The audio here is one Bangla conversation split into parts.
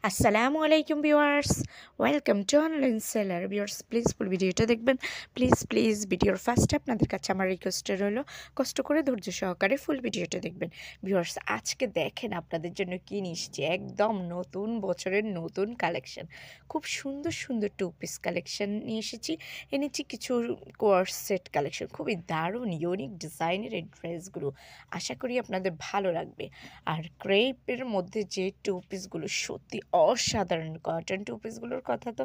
আসসালামু আলাইকুম viewers, welcome to online seller. Viewers please ফুল ভিডিওটা দেখবেন। প্লিজ ভিডিওর ফার্স্টে আপনাদের কাছে আমার রিকোয়েস্ট রইল, কষ্ট করে ধৈর্য সহকারে ফুল ভিডিওটা দেখবেন। ভিউয়ার্স আজকে দেখেন আপনাদের জন্য কী নিয়ে এসেছি, একদম নতুন বছরের নতুন কালেকশন। খুব সুন্দর সুন্দর টু পিস কালেকশন নিয়ে এসেছি। এনেছি কিছু কোয়ার্স সেট কালেকশন, খুবই দারুণ ইউনিক ডিজাইনের এই ড্রেসগুলো। আশা করি আপনাদের ভালো লাগবে। আর ক্রেপের মধ্যে যে টু পিসগুলো সত্যি অসাধারণ, কটন টু পিসগুলোর কথা তো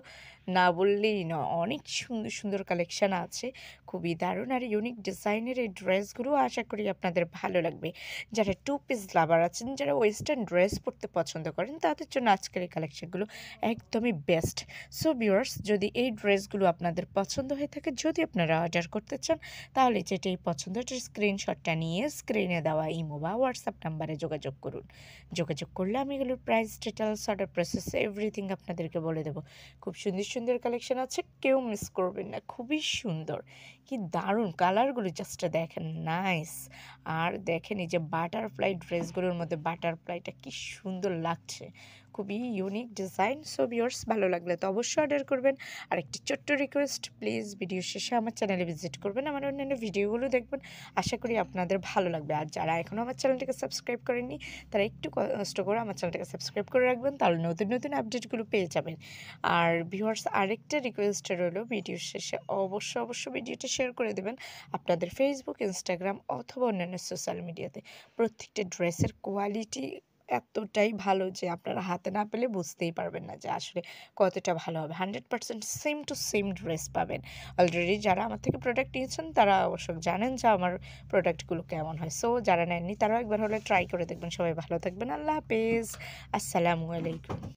না বললেই নয়। অনেক সুন্দর সুন্দর কালেকশান আছে, খুবই দারুণ আর ইউনিক ডিজাইনের এই ড্রেসগুলো আশা করি আপনাদের ভালো লাগবে। যারা টু পিস লাভার আছেন, যারা ওয়েস্টার্ন ড্রেস পরতে পছন্দ করেন, তাদের জন্য আজকের এই কালেকশানগুলো একদমই বেস্ট। সো ভিউয়ার্স, যদি এই ড্রেসগুলো আপনাদের পছন্দ হয়ে থাকে, যদি আপনারা অর্ডার করতে চান, তাহলে যেটাই পছন্দ সেটার স্ক্রিনশটটা নিয়ে স্ক্রিনে দেওয়া ইমো বা হোয়াটসঅ্যাপ নাম্বারে যোগাযোগ করুন। যোগাযোগ করলে আমি এগুলোর price, details, order process everything আপনাদেরকে বলে দেবো। খুব সুন্দর সুন্দর কালেকশন আছে, কেউ মিস করবেন না। খুবই সুন্দর, কি দারুণ কালারগুলো, জাস্ট দেখেন, নাইস। আর দেখেন এই যে বাটারফ্লাই ড্রেসগুলোর মধ্যে বাটারফ্লাইটা কি সুন্দর লাগছে, খুবই ইউনিক ডিজাইন। সো ভিউয়ার্স, ভালো লাগলে তো অবশ্যই অর্ডার করবেন। আর একটি ছোট্ট রিকোয়েস্ট, প্লিজ ভিডিও শেষে আমার চ্যানেলে ভিজিট করবেন, আমার অন্যান্য ভিডিওগুলো দেখবেন। আশা করি আপনাদের ভালো লাগবে। আর যারা এখনও আমার চ্যানেলটিকে সাবস্ক্রাইব করেননি, তারা একটু কষ্ট করে আমার চ্যানেলটাকে সাবস্ক্রাইব করে রাখবেন, তাহলে নতুন নতুন আপডেটগুলো পেয়ে যাবেন। আর ভিউয়ার্স, আরেকটা রিকোয়েস্ট রইল, ভিডিওর শেষে অবশ্যই ভিডিওটা শেয়ার করে দেবেন আপনাদের ফেসবুক, ইনস্টাগ্রাম অথবা অন্যান্য সোশ্যাল মিডিয়াতে। প্রত্যেকটা ড্রেসের কোয়ালিটি এতটাই ভালো যে আপনারা হাতে না পেলে বুঝতেই পারবেন না যে আসলে কতটা ভালো হবে। 100% সেম টু সেম ড্রেস পাবেন। অলরেডি যারা আমার থেকে প্রোডাক্ট নিয়েছেন তারা অবশ্য জানেন যে আমার প্রোডাক্টগুলো কেমন হয়। সো যারা নেননি তারাও একবার হলে ট্রাই করে দেখবেন। সবাই ভালো থাকবেন। আল্লাহ হাফেজ, আসসালামু আলাইকুম।